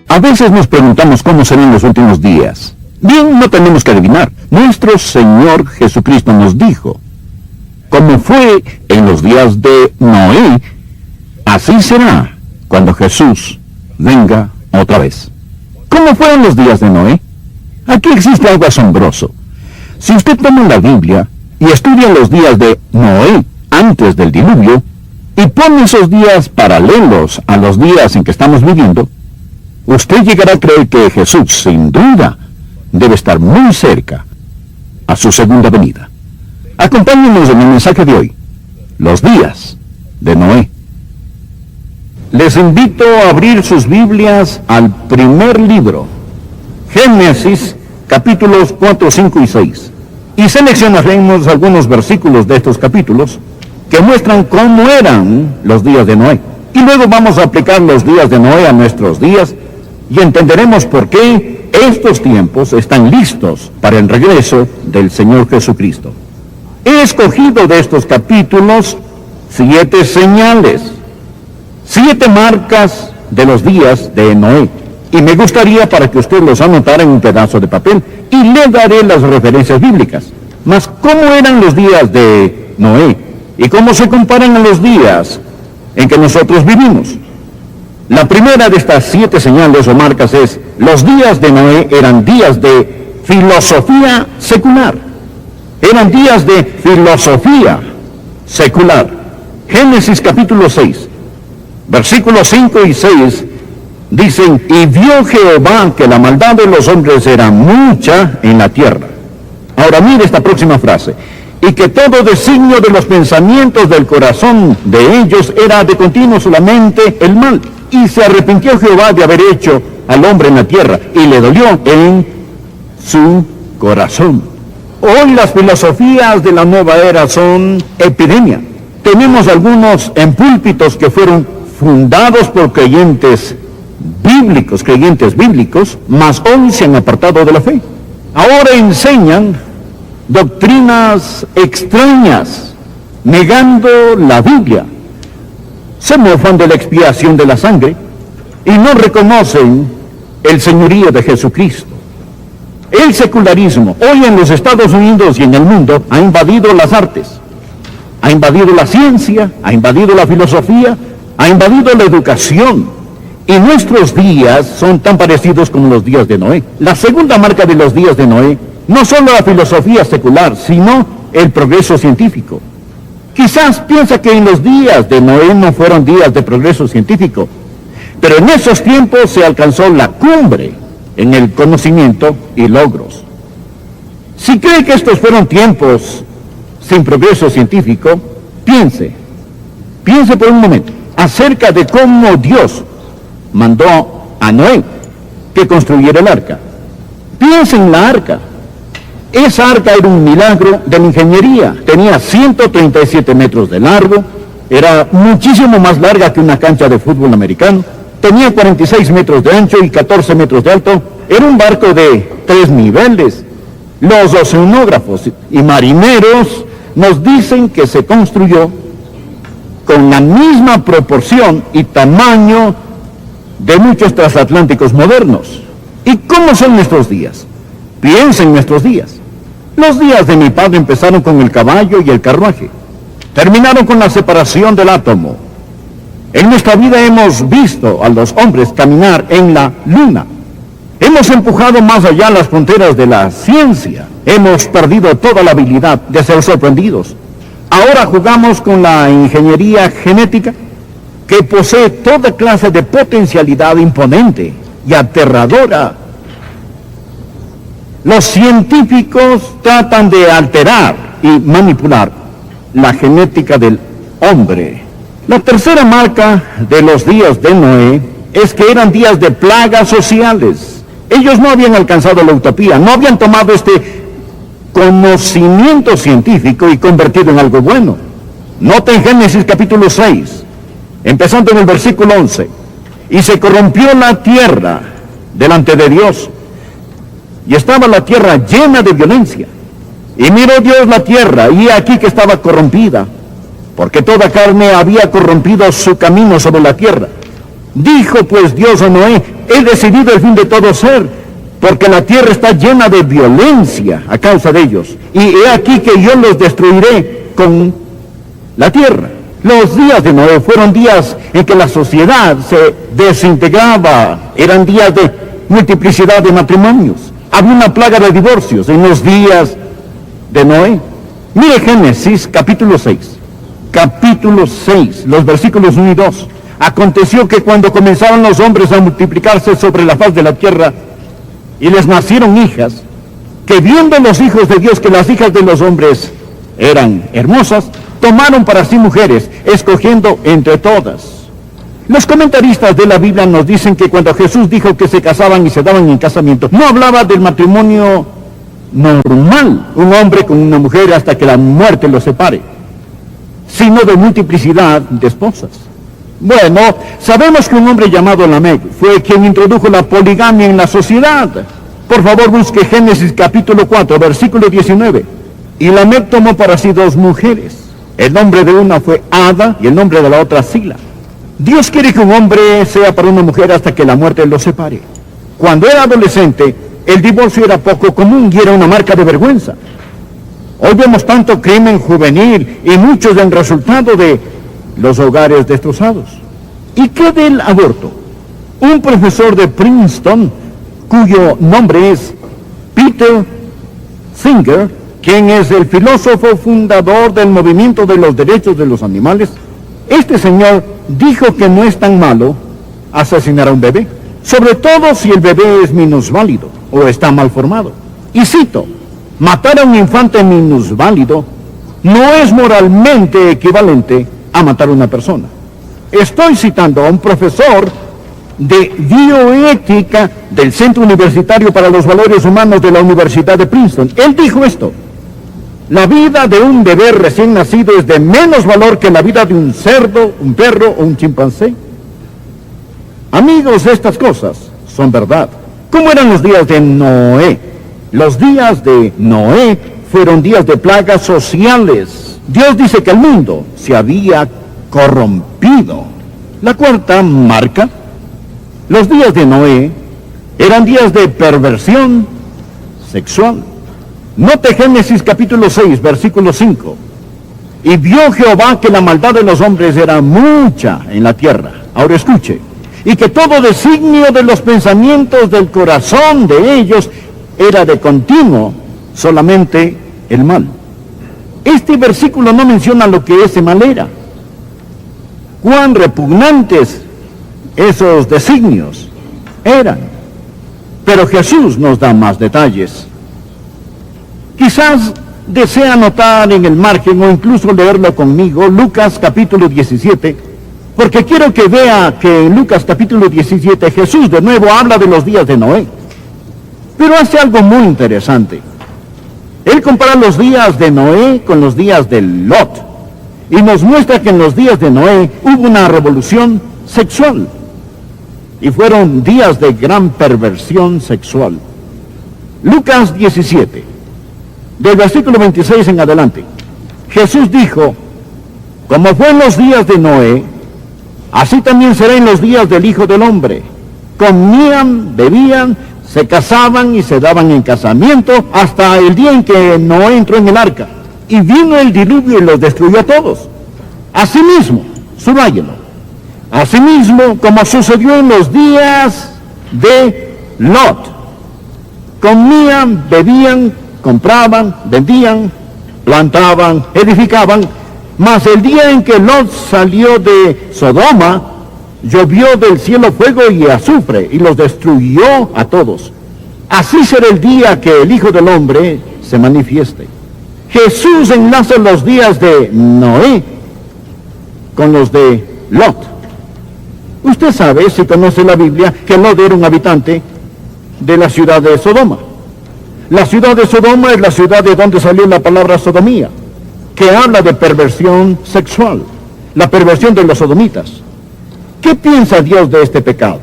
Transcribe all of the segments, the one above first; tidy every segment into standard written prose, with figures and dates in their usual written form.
A veces nos preguntamos cómo serán los últimos días. Bien, no tenemos que adivinar. Nuestro Señor Jesucristo nos dijo, como fue en los días de Noé, así será cuando Jesús venga otra vez. ¿Cómo fueron los días de Noé? Aquí existe algo asombroso. Si usted toma la Biblia y estudia los días de Noé antes del diluvio, y pone esos días paralelos a los días en que estamos viviendo, usted llegará a creer que Jesús, sin duda, debe estar muy cerca a su segunda venida. Acompáñenos en el mensaje de hoy, los días de Noé. Les invito a abrir sus Biblias al primer libro, Génesis, capítulos 4, 5 y 6. Y seleccionaremos algunos versículos de estos capítulos que muestran cómo eran los días de Noé. Y luego vamos a aplicar los días de Noé a nuestros días y entenderemos por qué estos tiempos están listos para el regreso del Señor Jesucristo. He escogido de estos capítulos 7 señales, 7 marcas de los días de Noé. Y me gustaría para que usted los anotara en un pedazo de papel y le daré las referencias bíblicas. Mas, ¿cómo eran los días de Noé? ¿Y cómo se comparan a los días en que nosotros vivimos? La primera de estas 7 señales o marcas es, los días de Noé eran días de filosofía secular. Eran días de filosofía secular. Génesis capítulo 6, versículos 5 y 6, dicen, y vio Jehová que la maldad de los hombres era mucha en la tierra. Ahora mire esta próxima frase, y que todo designio de los pensamientos del corazón de ellos era de continuo solamente el mal. Y se arrepintió Jehová de haber hecho al hombre en la tierra, y le dolió en su corazón. Hoy las filosofías de la nueva era son epidemia. Tenemos algunos en púlpitos que fueron fundados por creyentes bíblicos, mas hoy se han apartado de la fe. Ahora enseñan doctrinas extrañas, negando la Biblia. Se mofan de la expiación de la sangre y no reconocen el señorío de Jesucristo. El secularismo, hoy en los Estados Unidos y en el mundo, ha invadido las artes, ha invadido la ciencia, ha invadido la filosofía, ha invadido la educación. Y nuestros días son tan parecidos como los días de Noé. La segunda marca de los días de Noé, no solo la filosofía secular, sino el progreso científico. Quizás piensa que en los días de Noé no fueron días de progreso científico, pero en esos tiempos se alcanzó la cumbre en el conocimiento y logros. Si cree que estos fueron tiempos sin progreso científico, piense por un momento acerca de cómo Dios mandó a Noé que construyera el arca. Piensa en la arca. Esa arca era un milagro de la ingeniería. Tenía 137 metros de largo, era muchísimo más larga que una cancha de fútbol americano, tenía 46 metros de ancho y 14 metros de alto. Era un barco de 3 niveles. Los oceanógrafos y marineros nos dicen que se construyó con la misma proporción y tamaño de muchos transatlánticos modernos. ¿Y cómo son nuestros días? Piensa en nuestros días. Los días de mi padre empezaron con el caballo y el carruaje. Terminaron con la separación del átomo. En nuestra vida hemos visto a los hombres caminar en la luna. Hemos empujado más allá las fronteras de la ciencia. Hemos perdido toda la habilidad de ser sorprendidos. Ahora jugamos con la ingeniería genética, que posee toda clase de potencialidad imponente y aterradora. Los científicos tratan de alterar y manipular la genética del hombre. La tercera marca de los días de Noé es que eran días de plagas sociales. Ellos no habían alcanzado la utopía, no habían tomado este conocimiento científico y convertido en algo bueno. Nota en Génesis capítulo 6, empezando en el versículo 11. Y se corrompió la tierra delante de Dios, y estaba la tierra llena de violencia. Y miró Dios la tierra, y aquí que estaba corrompida, porque toda carne había corrompido su camino sobre la tierra. Dijo pues Dios a Noé: he decidido el fin de todo ser, porque la tierra está llena de violencia a causa de ellos, y he aquí que yo los destruiré con la tierra. Los días de Noé fueron días en que la sociedad se desintegraba, eran días de multiplicidad de matrimonios, había una plaga de divorcios en los días de Noé. Mire Génesis capítulo 6, los versículos 1 y 2. Aconteció que cuando comenzaron los hombres a multiplicarse sobre la faz de la tierra, y les nacieron hijas, que viendo los hijos de Dios que las hijas de los hombres eran hermosas, tomaron para sí mujeres, escogiendo entre todas. Los comentaristas de la Biblia nos dicen que cuando Jesús dijo que se casaban y se daban en casamiento, no hablaba del matrimonio normal, un hombre con una mujer hasta que la muerte los separe, sino de multiplicidad de esposas. Bueno, sabemos que un hombre llamado Lamec fue quien introdujo la poligamia en la sociedad. Por favor, busque Génesis capítulo 4, versículo 19. Y Lamec tomó para sí 2 mujeres. El nombre de una fue Ada y el nombre de la otra Sila. Dios quiere que un hombre sea para una mujer hasta que la muerte los separe. Cuando era adolescente, el divorcio era poco común y era una marca de vergüenza. Hoy vemos tanto crimen juvenil y muchos del resultado de los hogares destrozados. ¿Y qué del aborto? Un profesor de Princeton, cuyo nombre es Peter Singer, quien es el filósofo fundador del movimiento de los derechos de los animales, este señor dijo que no es tan malo asesinar a un bebé, sobre todo si el bebé es minusválido o está mal formado. Y cito: matar a un infante minusválido no es moralmente equivalente a matar a una persona. Estoy citando a un profesor de bioética del Centro Universitario para los Valores Humanos de la Universidad de Princeton. Él dijo esto: la vida de un bebé recién nacido es de menos valor que la vida de un cerdo, un perro o un chimpancé. Amigos, estas cosas son verdad. ¿Cómo eran los días de Noé? Los días de Noé fueron días de plagas sociales. Dios dice que el mundo se había corrompido. La cuarta marca: los días de Noé eran días de perversión sexual. Note Génesis capítulo 6, versículo 5. Y vio Jehová que la maldad de los hombres era mucha en la tierra. Ahora escuche: y que todo designio de los pensamientos del corazón de ellos era de continuo solamente el mal. Este versículo no menciona lo que ese mal era, cuán repugnantes esos designios eran, pero Jesús nos da más detalles. Quizás desea anotar en el margen o incluso leerlo conmigo, Lucas capítulo 17, porque quiero que vea que en Lucas capítulo 17 Jesús de nuevo habla de los días de Noé, pero hace algo muy interesante. Él compara los días de Noé con los días de Lot y nos muestra que en los días de Noé hubo una revolución sexual y fueron días de gran perversión sexual. Lucas 17, del versículo 26 en adelante. Jesús dijo: como fue en los días de Noé, así también será en los días del Hijo del Hombre. Comían, bebían, se casaban y se daban en casamiento hasta el día en que Noé entró en el arca. Y vino el diluvio y los destruyó a todos. Asimismo, subrayelo, asimismo como sucedió en los días de Lot. Comían, bebían, compraban, vendían, plantaban, edificaban, mas el día en que Lot salió de Sodoma, llovió del cielo fuego y azufre, y los destruyó a todos. Así será el día que el Hijo del Hombre se manifieste. Jesús enlaza los días de Noé con los de Lot. Usted sabe, si conoce la Biblia, que Lot era un habitante de la ciudad de Sodoma. La ciudad de Sodoma es la ciudad de donde salió la palabra sodomía, que habla de perversión sexual, la perversión de los sodomitas. ¿Qué piensa Dios de este pecado?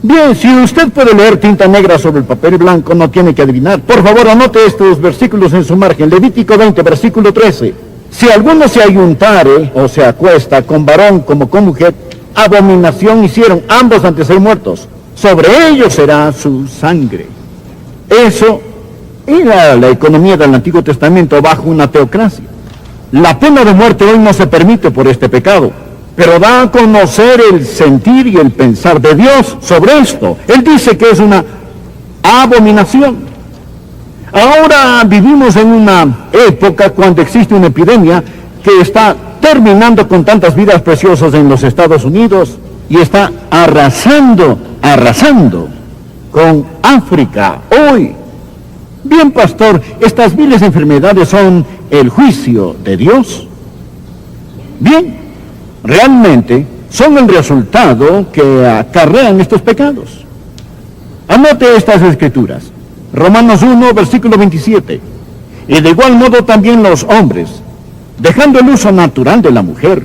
Bien, si usted puede leer tinta negra sobre el papel blanco, no tiene que adivinar. Por favor, anote estos versículos en su margen. Levítico 20, versículo 13. Si alguno se ayuntare o se acuesta con varón como con mujer, abominación hicieron ambos antes de ser muertos. Sobre ellos será su sangre. Eso era la economía del Antiguo Testamento bajo una teocracia. La pena de muerte hoy no se permite por este pecado, pero da a conocer el sentir y el pensar de Dios sobre esto. Él dice que es una abominación. Ahora vivimos en una época cuando existe una epidemia que está terminando con tantas vidas preciosas en los Estados Unidos y está arrasando con África hoy. Bien, pastor, estas viles enfermedades son el juicio de Dios. Bien, realmente son el resultado que acarrean estos pecados. Anote estas escrituras. Romanos 1, versículo 27. Y de igual modo también los hombres, dejando el uso natural de la mujer,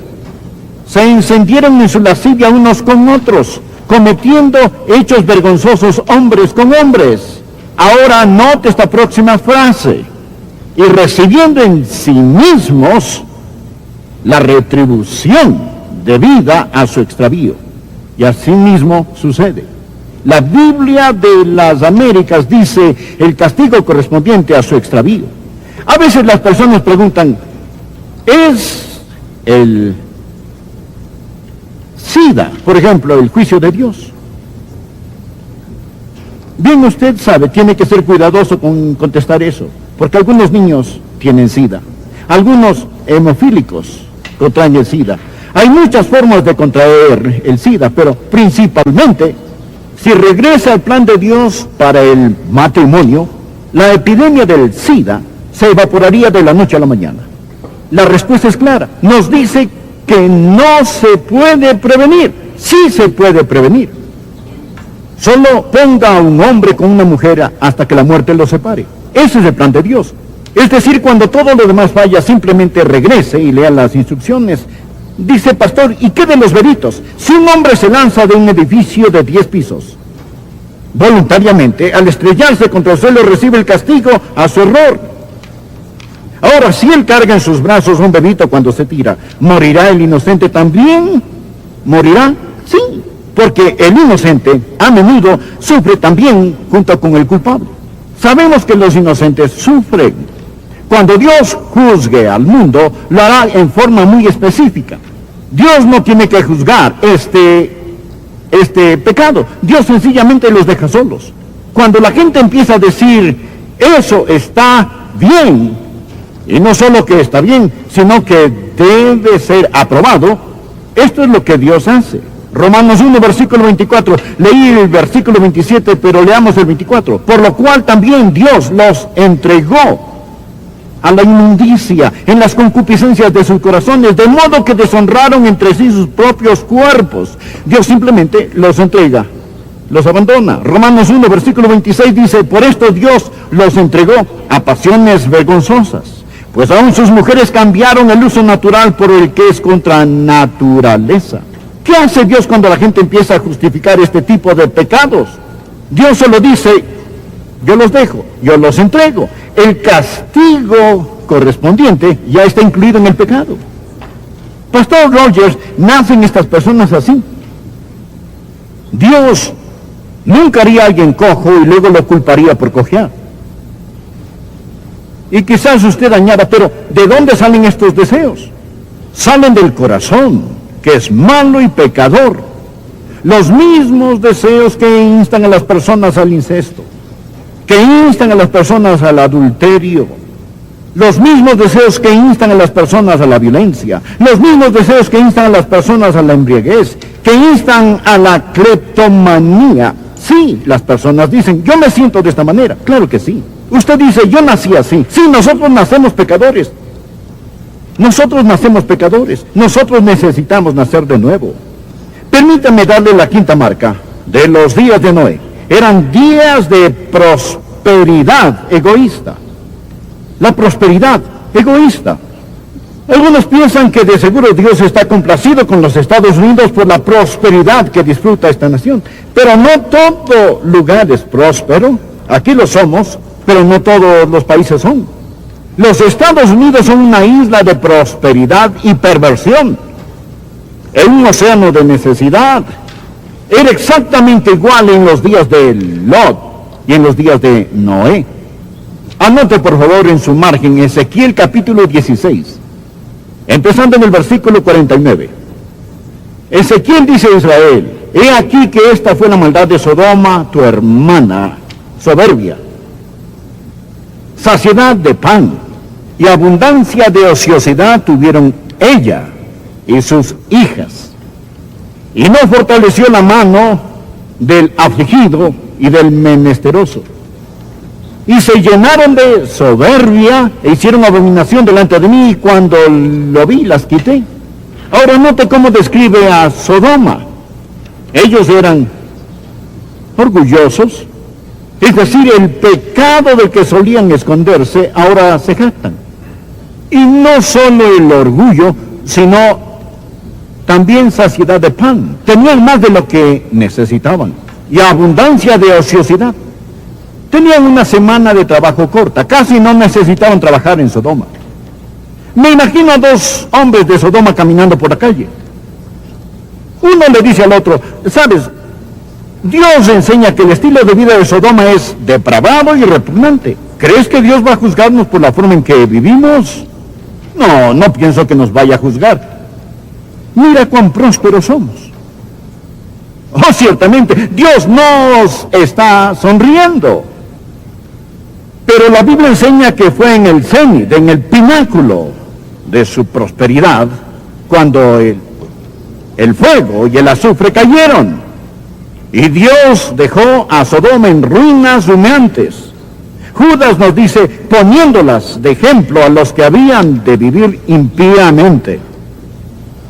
se encendieron en su lascivia unos con otros, cometiendo hechos vergonzosos hombres con hombres. Ahora note esta próxima frase. Y recibiendo en sí mismos la retribución debida a su extravío. Y así mismo sucede. La Biblia de las Américas dice el castigo correspondiente a su extravío. A veces las personas preguntan, ¿es el SIDA, por ejemplo, el juicio de Dios? Bien, usted sabe, tiene que ser cuidadoso con contestar eso, porque algunos niños tienen SIDA, algunos hemofílicos contraen el SIDA. Hay muchas formas de contraer el SIDA, pero principalmente, si regresa al plan de Dios para el matrimonio, la epidemia del SIDA se evaporaría de la noche a la mañana. La respuesta es clara. Nos dice que no se puede prevenir. Sí se puede prevenir. Solo ponga a un hombre con una mujer hasta que la muerte los separe. Ese es el plan de Dios. Es decir, cuando todo lo demás falla, simplemente regrese y lea las instrucciones. Dice, pastor, ¿y qué de los bebitos? Si un hombre se lanza de un edificio de 10 pisos, voluntariamente, al estrellarse contra el suelo, recibe el castigo a su error. Ahora, si él carga en sus brazos un bebito cuando se tira, ¿morirá el inocente también? ¿Morirá? Sí, porque el inocente a menudo sufre también junto con el culpable. Sabemos que los inocentes sufren. Cuando Dios juzgue al mundo, lo hará en forma muy específica. Dios no tiene que juzgar este pecado. Dios sencillamente los deja solos. Cuando la gente empieza a decir, eso está bien, y no solo que está bien, sino que debe ser aprobado, esto es lo que Dios hace. Romanos 1, versículo 24. Leí el versículo 27, pero leamos el 24. Por lo cual también Dios los entregó a la inmundicia en las concupiscencias de sus corazones, de modo que deshonraron entre sí sus propios cuerpos. Dios simplemente los entrega, los abandona. Romanos 1, versículo 26 dice, por esto Dios los entregó a pasiones vergonzosas, pues aún sus mujeres cambiaron el uso natural por el que es contra naturaleza. ¿Qué hace Dios cuando la gente empieza a justificar este tipo de pecados? Dios solo dice, yo los dejo, yo los entrego. El castigo correspondiente ya está incluido en el pecado. Pastor Rogers, ¿nacen estas personas así? Dios nunca haría a alguien cojo y luego lo culparía por cojear. Y quizás usted añada, pero ¿de dónde salen estos deseos? Salen del corazón, que es malo y pecador. Los mismos deseos que instan a las personas al incesto, que instan a las personas al adulterio, los mismos deseos que instan a las personas a la violencia, los mismos deseos que instan a las personas a la embriaguez, que instan a la cleptomanía. Sí, las personas dicen, yo me siento de esta manera. Claro que sí. Usted dice, yo nací así. Sí, nosotros nacemos pecadores. Nosotros nacemos pecadores. Nosotros necesitamos nacer de nuevo. Permítame darle la quinta marca de los días de Noé. Eran días de prosperidad egoísta. La prosperidad egoísta. Algunos piensan que de seguro Dios está complacido con los Estados Unidos por la prosperidad que disfruta esta nación. Pero no todo lugar es próspero. Aquí lo somos, pero no todos los países son. Los Estados Unidos son una isla de prosperidad y perversión, en un océano de necesidad. Era exactamente igual en los días de Lot y en los días de Noé. Anote por favor en su margen Ezequiel capítulo 16, empezando en el versículo 49. Ezequiel dice a Israel: he aquí que esta fue la maldad de Sodoma, tu hermana, soberbia, saciedad de pan y abundancia de ociosidad tuvieron ella y sus hijas, y no fortaleció la mano del afligido y del menesteroso, y se llenaron de soberbia e hicieron abominación delante de mí, y cuando lo vi las quité. Ahora note cómo describe a Sodoma. Ellos eran orgullosos, es decir, el pecado del que solían esconderse ahora se jactan. Y no solo el orgullo, sino también saciedad de pan. Tenían más de lo que necesitaban y abundancia de ociosidad. Tenían una semana de trabajo corta, casi no necesitaban trabajar en Sodoma. Me imagino a dos hombres de Sodoma caminando por la calle. Uno le dice al otro: ¿sabes? Dios enseña que el estilo de vida de Sodoma es depravado y repugnante. ¿Crees que Dios va a juzgarnos por la forma en que vivimos? No, no pienso que nos vaya a juzgar. Mira cuán prósperos somos. Oh, ciertamente, Dios nos está sonriendo. Pero la Biblia enseña que fue en el cenit, en el pináculo de su prosperidad, cuando el fuego y el azufre cayeron. Y Dios dejó a Sodoma en ruinas humeantes. Judas nos dice, poniéndolas de ejemplo a los que habían de vivir impíamente.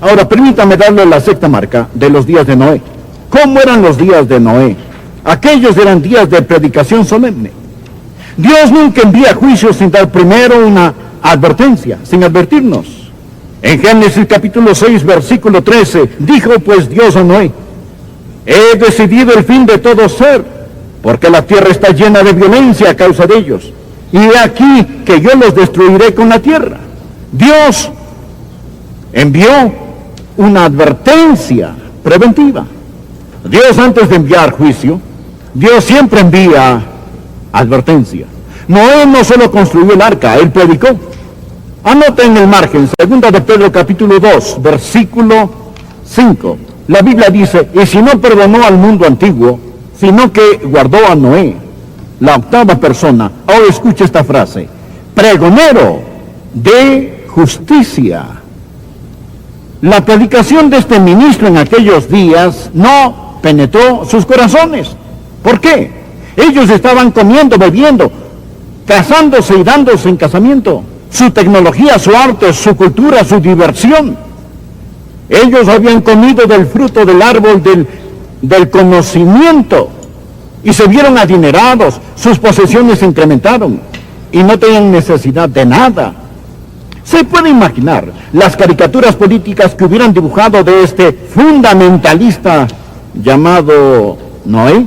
Ahora, permítame darle la sexta marca de los días de Noé. ¿Cómo eran los días de Noé? Aquellos eran días de predicación solemne. Dios nunca envía juicio sin dar primero una advertencia, sin advertirnos. En Génesis capítulo 6, versículo 13, dijo pues Dios a Noé: he decidido el fin de todo ser, porque la tierra está llena de violencia a causa de ellos. Y he aquí que yo los destruiré con la tierra. Dios envió una advertencia preventiva. Dios, antes de enviar juicio, Dios siempre envía advertencia. Noé no solo construyó el arca, él predicó. Anota en el margen, 2 de Pedro capítulo 2, versículo 5. La Biblia dice: y si no perdonó al mundo antiguo, sino que guardó a Noé, la octava persona. Ahora escuche esta frase: pregonero de justicia. La predicación de este ministro en aquellos días no penetró sus corazones. ¿Por qué? Ellos estaban comiendo, bebiendo, casándose y dándose en casamiento. Su tecnología, su arte, su cultura, su diversión. Ellos habían comido del fruto del árbol del conocimiento y se vieron adinerados, sus posesiones se incrementaron y no tenían necesidad de nada. ¿Se puede imaginar las caricaturas políticas que hubieran dibujado de este fundamentalista llamado Noé?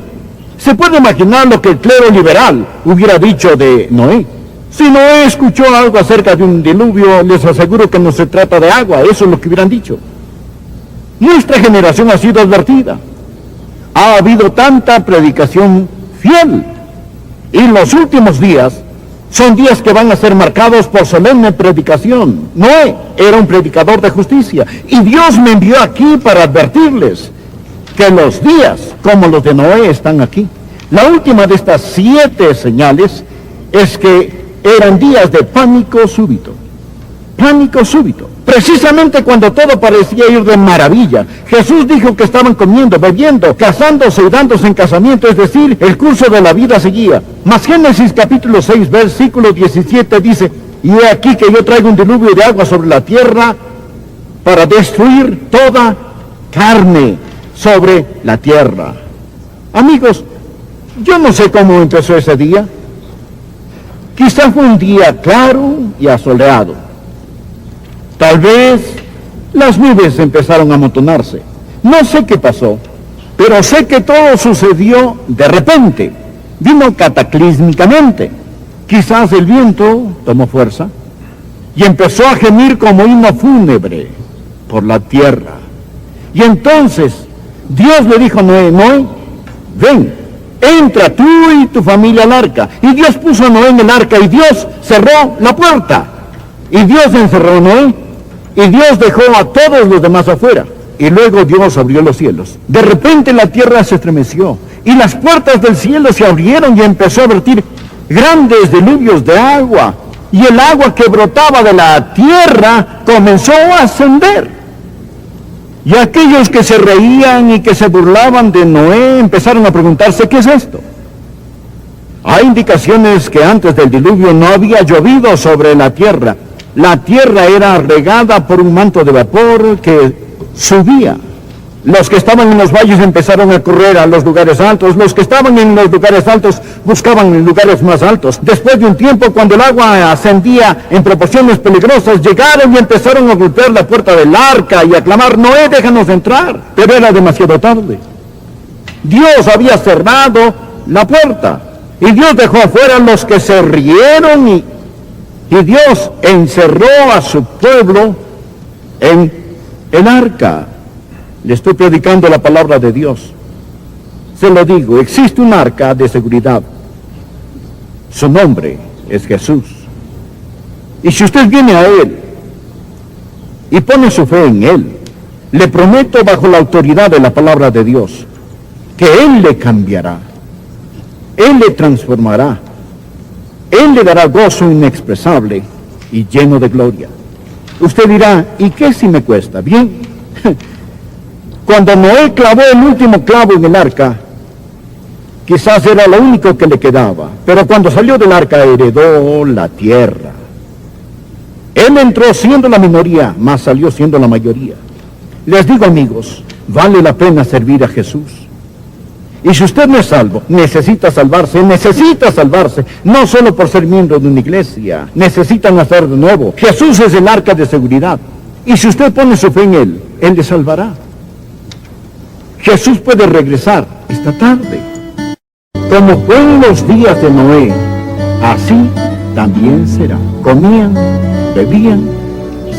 ¿Se puede imaginar lo que el clero liberal hubiera dicho de Noé? Si Noé escuchó algo acerca de un diluvio, les aseguro que no se trata de agua, eso es lo que hubieran dicho. Nuestra generación ha sido advertida. Ha habido tanta predicación fiel. Y los últimos días son días que van a ser marcados por solemne predicación. Noé era un predicador de justicia. Y Dios me envió aquí para advertirles que los días como los de Noé están aquí. La última de estas 7 señales es que eran días de pánico súbito. Pánico súbito. Precisamente cuando todo parecía ir de maravilla, Jesús dijo que estaban comiendo, bebiendo, casándose y dándose en casamiento, es decir, el curso de la vida seguía. Mas Génesis capítulo 6, versículo 17 dice: y he aquí que yo traigo un diluvio de agua sobre la tierra para destruir toda carne sobre la tierra. Amigos, yo no sé cómo empezó ese día. Quizá fue un día claro y asoleado. Tal vez las nubes empezaron a amontonarse. No sé qué pasó, pero sé que todo sucedió de repente. Vino cataclísmicamente. Quizás el viento tomó fuerza y empezó a gemir como himno fúnebre por la tierra. Y entonces Dios le dijo a Noé: Noé, ven, entra tú y tu familia al arca. Y Dios puso a Noé en el arca y Dios cerró la puerta. Y Dios encerró a Noé y Dios dejó a todos los demás afuera. Y luego Dios abrió los cielos. De repente la tierra se estremeció y las puertas del cielo se abrieron y empezó a vertir grandes diluvios de agua. Y el agua que brotaba de la tierra comenzó a ascender. Y aquellos que se reían y que se burlaban de Noé empezaron a preguntarse: ¿qué es esto? Hay indicaciones que antes del diluvio no había llovido sobre la tierra. La tierra era regada por un manto de vapor que subía. Los que estaban en los valles empezaron a correr a los lugares altos. Los que estaban en los lugares altos buscaban lugares más altos. Después de un tiempo, cuando el agua ascendía en proporciones peligrosas, llegaron y empezaron a golpear la puerta del arca y a clamar: Noé, déjanos entrar. Pero era demasiado tarde. Dios había cerrado la puerta y Dios dejó afuera a los que se rieron y Dios encerró a su pueblo en el arca. Le estoy predicando la palabra de Dios. Se lo digo, existe un arca de seguridad. Su nombre es Jesús. Y si usted viene a Él y pone su fe en Él, le prometo bajo la autoridad de la palabra de Dios que Él le cambiará, Él le transformará, Él le dará gozo inexpresable y lleno de gloria. Usted dirá: ¿y qué si me cuesta? Bien, cuando Noé clavó el último clavo en el arca, quizás era lo único que le quedaba, pero cuando salió del arca heredó la tierra. Él entró siendo la minoría, mas salió siendo la mayoría. Les digo, amigos, vale la pena servir a Jesús. Y si usted no es salvo, necesita salvarse, no solo por ser miembro de una iglesia, necesita nacer de nuevo. Jesús es el arca de seguridad, y si usted pone su fe en Él, Él le salvará. Jesús puede regresar esta tarde. Como fue en los días de Noé, así también será. Comían, bebían,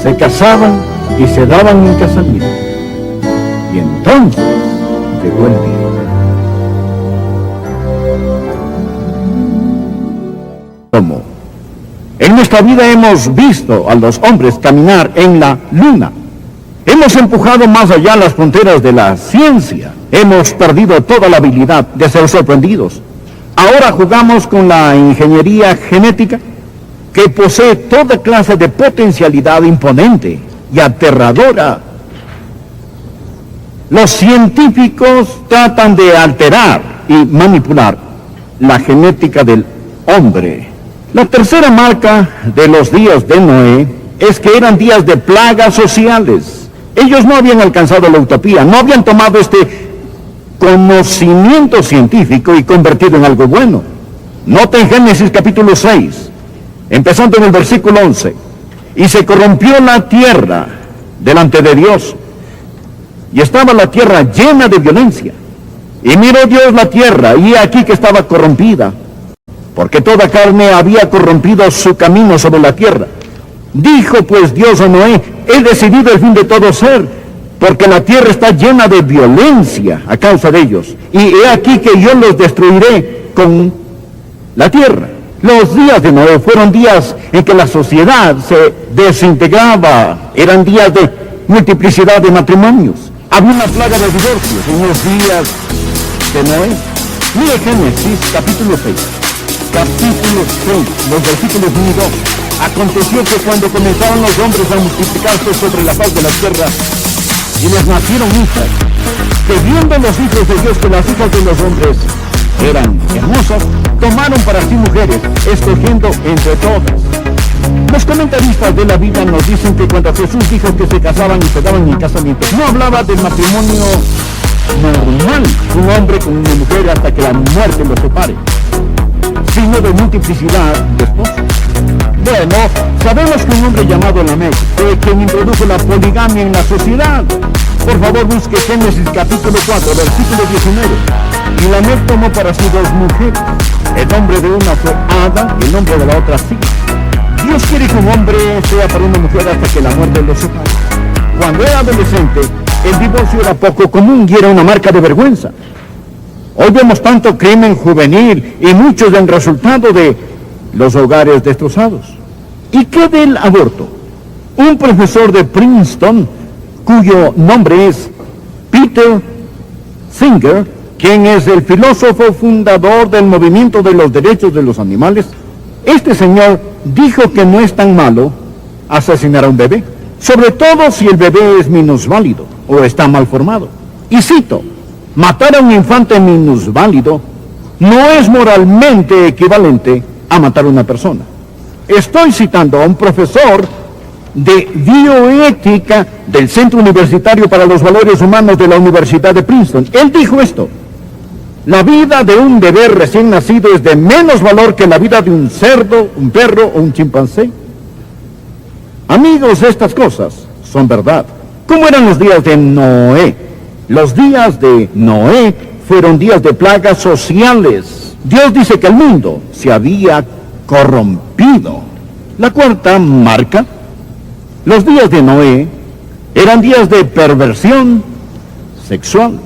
se casaban y se daban en casamiento. Y entonces llegó el día. ¿Cómo? En nuestra vida hemos visto a los hombres caminar en la luna. Hemos empujado más allá las fronteras de la ciencia. Hemos perdido toda la habilidad de ser sorprendidos. Ahora jugamos con la ingeniería genética, que posee toda clase de potencialidad imponente y aterradora. Los científicos tratan de alterar y manipular la genética del hombre. La tercera marca de los días de Noé es que eran días de plagas sociales. Ellos no habían alcanzado la utopía, no habían tomado este conocimiento científico y convertido en algo bueno. Noten Génesis capítulo 6, empezando en el versículo 11. Y se corrompió la tierra delante de Dios, y estaba la tierra llena de violencia. Y miró Dios la tierra, y he aquí que estaba corrompida, porque toda carne había corrompido su camino sobre la tierra. Dijo pues Dios a Noé: he decidido el fin de todo ser, porque la tierra está llena de violencia a causa de ellos, y he aquí que yo los destruiré con la tierra. Los días de Noé fueron días en que la sociedad se desintegraba, eran días de multiplicidad de matrimonios. Había una plaga de divorcios en los días de Noé. Mire Génesis capítulo 6. Capítulo 6, los versículos 1 y 2. Aconteció que cuando comenzaron los hombres a multiplicarse sobre la faz de la tierra, y les nacieron hijas, que viendo los hijos de Dios que las hijas de los hombres eran hermosas, tomaron para sí mujeres, escogiendo entre todas. Los comentaristas de la Biblia nos dicen que cuando Jesús dijo que se casaban y se daban en casamiento, no hablaba del matrimonio normal, un hombre con una mujer hasta que la muerte los separe, sino de multiplicidad de esposos. Bueno, sabemos que un hombre llamado Lamec fue quien introdujo la poligamia en la sociedad. Por favor, busque Génesis capítulo 4, versículo 19. Y Lamec tomó para sí 2 mujeres. El nombre de una fue Ada, el nombre de la otra sí. Dios quiere que un hombre sea para una mujer hasta que la muerte los separe. Cuando era adolescente, el divorcio era poco común y era una marca de vergüenza. Hoy vemos tanto crimen juvenil y muchos del resultado de los hogares destrozados. ¿Y qué del aborto? Un profesor de Princeton, cuyo nombre es Peter Singer, quien es el filósofo fundador del movimiento de los derechos de los animales, este señor dijo que no es tan malo asesinar a un bebé, sobre todo si el bebé es minusválido o está mal formado. Y cito, matar a un infante minusválido no es moralmente equivalente a matar a una persona. Estoy citando a un profesor de bioética del Centro Universitario para los Valores Humanos de la Universidad de Princeton. Él dijo esto: la vida de un bebé recién nacido es de menos valor que la vida de un cerdo, un perro o un chimpancé. Amigos, estas cosas son verdad. ¿Cómo eran los días de Noé? Los días de Noé fueron días de plagas sociales. Dios dice que el mundo se había corrompido. La cuarta marca: los días de Noé eran días de perversión sexual.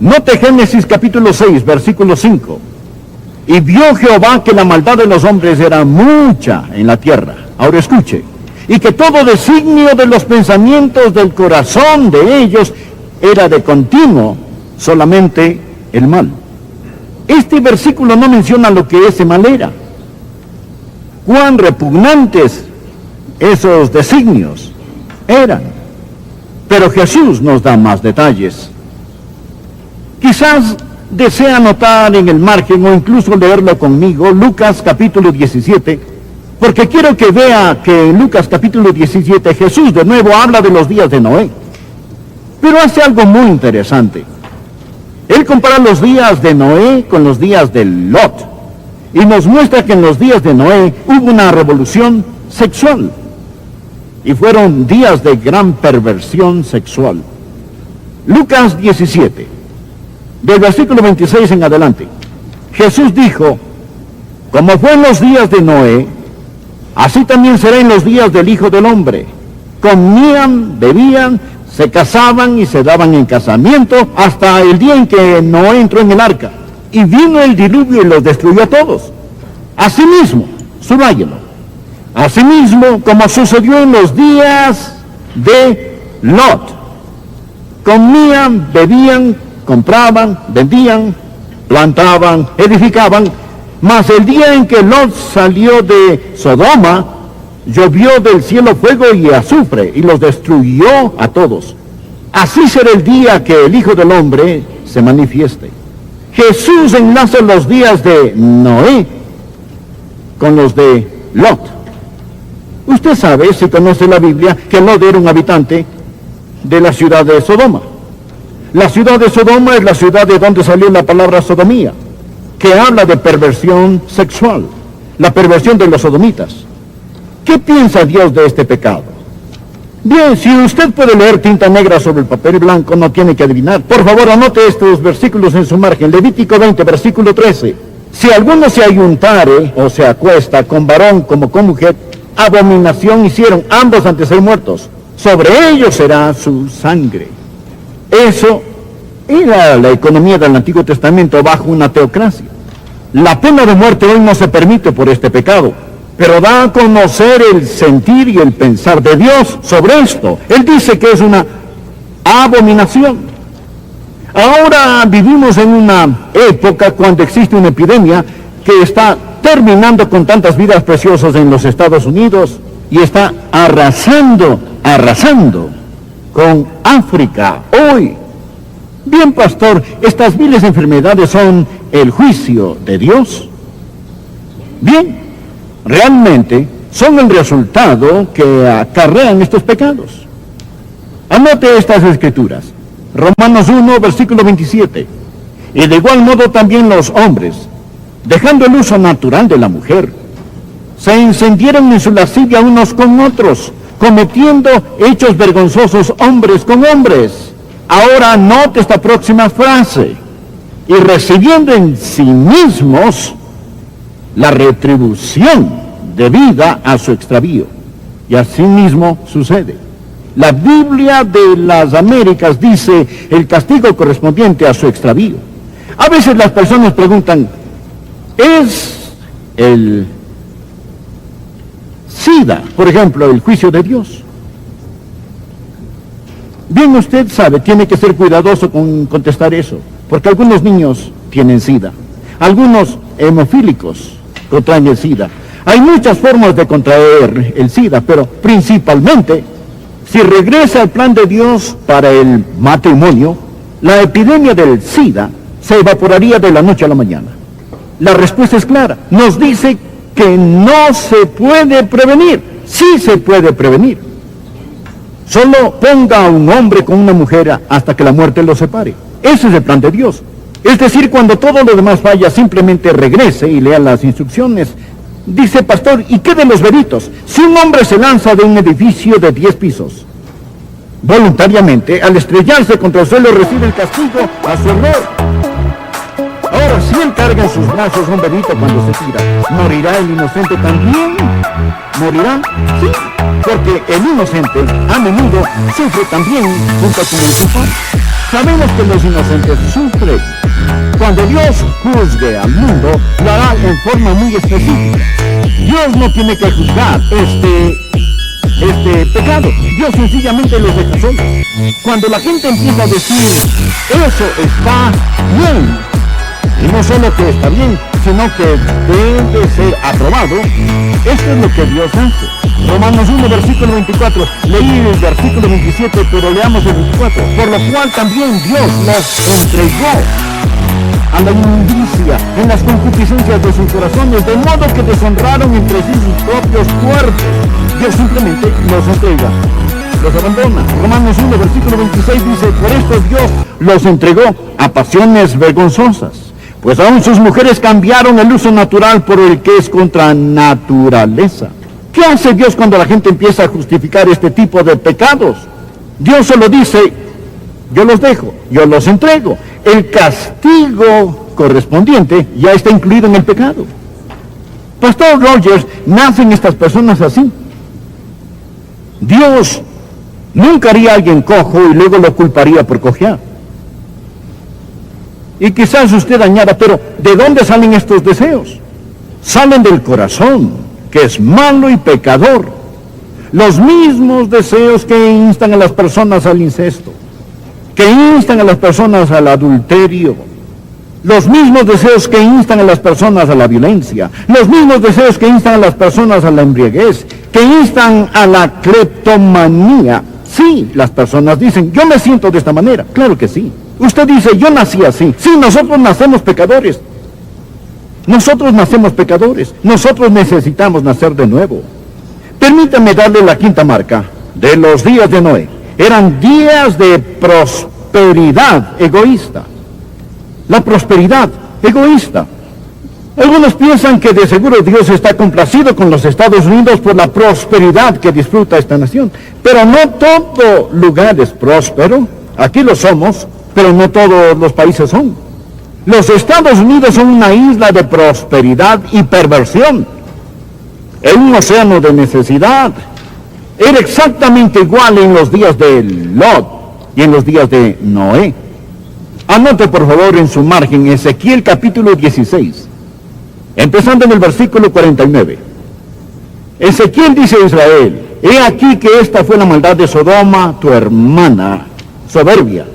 Note Génesis capítulo 6, versículo 5. Y vio Jehová que la maldad de los hombres era mucha en la tierra. Ahora escuche. Y que todo designio de los pensamientos del corazón de ellos era de continuo solamente el mal. Este versículo no menciona lo que ese mal era. Cuán repugnantes esos designios eran. Pero Jesús nos da más detalles. Quizás desea anotar en el margen o incluso leerlo conmigo, Lucas capítulo 17, porque quiero que vea que en Lucas capítulo 17 Jesús de nuevo habla de los días de Noé. Pero hace algo muy interesante. Él compara los días de Noé con los días de Lot y nos muestra que en los días de Noé hubo una revolución sexual y fueron días de gran perversión sexual. Lucas 17, del versículo 26 en adelante. Jesús dijo: como fue en los días de Noé, así también será en los días del Hijo del Hombre. Comían, bebían, se casaban y se daban en casamiento hasta el día en que Noé entró en el arca. Y vino el diluvio y los destruyó a todos. Asimismo, subráyelo, asimismo como sucedió en los días de Lot. Comían, bebían, compraban, vendían, plantaban, edificaban, mas el día en que Lot salió de Sodoma, llovió del cielo fuego y azufre, y los destruyó a todos. Así será el día que el Hijo del Hombre se manifieste. Jesús enlaza los días de Noé con los de Lot. Usted sabe, si conoce la Biblia, que Lot era un habitante de la ciudad de Sodoma. La ciudad de Sodoma es la ciudad de donde salió la palabra sodomía, que habla de perversión sexual, la perversión de los sodomitas. ¿Qué piensa Dios de este pecado? Bien, si usted puede leer tinta negra sobre el papel blanco, no tiene que adivinar. Por favor, anote estos versículos en su margen. Levítico 20, versículo 13. Si alguno se ayuntare o se acuesta con varón como con mujer, abominación hicieron ambos ante ser muertos. Sobre ellos será su sangre. Eso era la economía del Antiguo Testamento bajo una teocracia. La pena de muerte hoy no se permite por este pecado, pero da a conocer el sentir y el pensar de Dios sobre esto. Él dice que es una abominación. Ahora vivimos en una época cuando existe una epidemia que está terminando con tantas vidas preciosas en los Estados Unidos y está arrasando con África hoy. Bien, pastor, ¿estas viles enfermedades son el juicio de Dios? Bien, realmente son el resultado que acarrean estos pecados. Anote estas escrituras. Romanos 1, versículo 27. Y de igual modo también los hombres, dejando el uso natural de la mujer, se encendieron en su lascivia unos con otros, cometiendo hechos vergonzosos hombres con hombres. Ahora note esta próxima frase. Y recibiendo en sí mismos la retribución debida a su extravío. Y así mismo sucede. La Biblia de las Américas dice el castigo correspondiente a su extravío. A veces las personas preguntan, ¿es el SIDA, por ejemplo, el juicio de Dios? Bien, usted sabe, tiene que ser cuidadoso con contestar eso, porque algunos niños tienen SIDA, algunos hemofílicos contraen el SIDA. Hay muchas formas de contraer el SIDA, pero principalmente, si regresa al plan de Dios para el matrimonio, la epidemia del SIDA se evaporaría de la noche a la mañana. La respuesta es clara. Nos dice que no se puede prevenir. Sí se puede prevenir. Solo ponga a un hombre con una mujer hasta que la muerte los separe. Ese es el plan de Dios. Es decir, cuando todo lo demás falla, simplemente regrese y lea las instrucciones. Dice, pastor, ¿y qué de los veritos? Si un hombre se lanza de un edificio de 10 pisos, voluntariamente, al estrellarse contra el suelo, recibe el castigo a su error. Ahora, si él carga en sus brazos un bebito cuando se tira, ¿morirá el inocente también? ¿Morirá? Sí, porque el inocente a menudo sufre también junto con el culpable. Sabemos que los inocentes sufren. Cuando Dios juzgue al mundo, lo hará en forma muy específica. Dios no tiene que juzgar este pecado. Dios sencillamente los deja solos. Cuando la gente empieza a decir, eso está bien, y no solo que está bien, sino que debe ser aprobado, esto es lo que Dios hace. Romanos 1, versículo 24. Leí el versículo 27, pero leamos el 24. Por lo cual también Dios los entregó a la inmundicia en las concupiscencias de sus corazones, de modo que deshonraron entre sí sus propios cuerpos. Dios simplemente los entrega, los abandona. Romanos 1, versículo 26 dice, por esto Dios los entregó a pasiones vergonzosas, pues aún sus mujeres cambiaron el uso natural por el que es contra naturaleza. ¿Qué hace Dios cuando la gente empieza a justificar este tipo de pecados? Dios solo dice, yo los dejo, yo los entrego. El castigo correspondiente ya está incluido en el pecado. Pastor Rogers, ¿nacen estas personas así? Dios nunca haría a alguien cojo y luego lo culparía por cojear. Y quizás usted añada, pero ¿de dónde salen estos deseos? Salen del corazón, que es malo y pecador. Los mismos deseos que instan a las personas al incesto, que instan a las personas al adulterio, los mismos deseos que instan a las personas a la violencia, los mismos deseos que instan a las personas a la embriaguez, que instan a la cleptomanía. Sí, las personas dicen, yo me siento de esta manera. Claro que sí. Usted dice, yo nací así. Sí, nosotros nacemos pecadores. Nosotros nacemos pecadores. Nosotros necesitamos nacer de nuevo. Permítame darle la quinta marca de los días de Noé. Eran días de prosperidad egoísta. La prosperidad egoísta. Algunos piensan que de seguro Dios está complacido con los Estados Unidos por la prosperidad que disfruta esta nación. Pero no todo lugar es próspero. Aquí lo somos, pero no todos los países son. Los Estados Unidos son una isla de prosperidad y perversión. Es un océano de necesidad. Era exactamente igual en los días de Lot y en los días de Noé. Anote por favor en su margen Ezequiel capítulo 16, empezando en el versículo 49. Ezequiel dice a Israel, he aquí que esta fue la maldad de Sodoma, tu hermana, soberbia,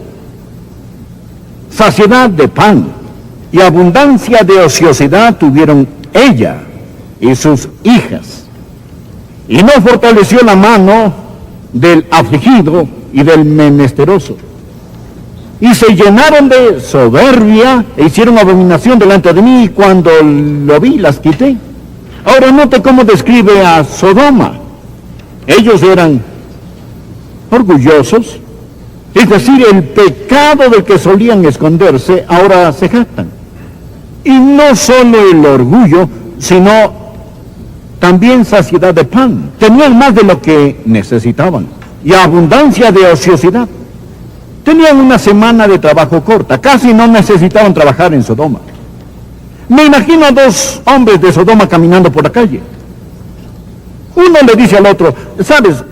saciedad de pan y abundancia de ociosidad tuvieron ella y sus hijas. Y no fortaleció la mano del afligido y del menesteroso. Y se llenaron de soberbia e hicieron abominación delante de mí, y cuando lo vi las quité. Ahora note cómo describe a Sodoma. Ellos eran orgullosos, es decir, el pecado del que solían esconderse, ahora se jactan. Y no solo el orgullo, sino también saciedad de pan. Tenían más de lo que necesitaban. Y abundancia de ociosidad. Tenían una semana de trabajo corta, casi no necesitaban trabajar en Sodoma. Me imagino a dos hombres de Sodoma caminando por la calle. Uno le dice al otro, ¿sabes?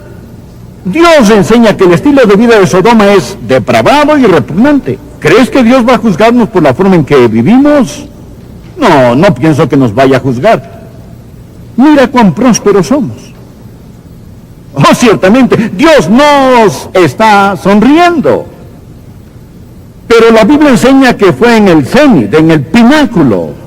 Dios enseña que el estilo de vida de Sodoma es depravado y repugnante. ¿Crees que Dios va a juzgarnos por la forma en que vivimos? No, no pienso que nos vaya a juzgar. Mira cuán prósperos somos. Oh, ciertamente, Dios nos está sonriendo. Pero la Biblia enseña que fue en el cenit, en el pináculo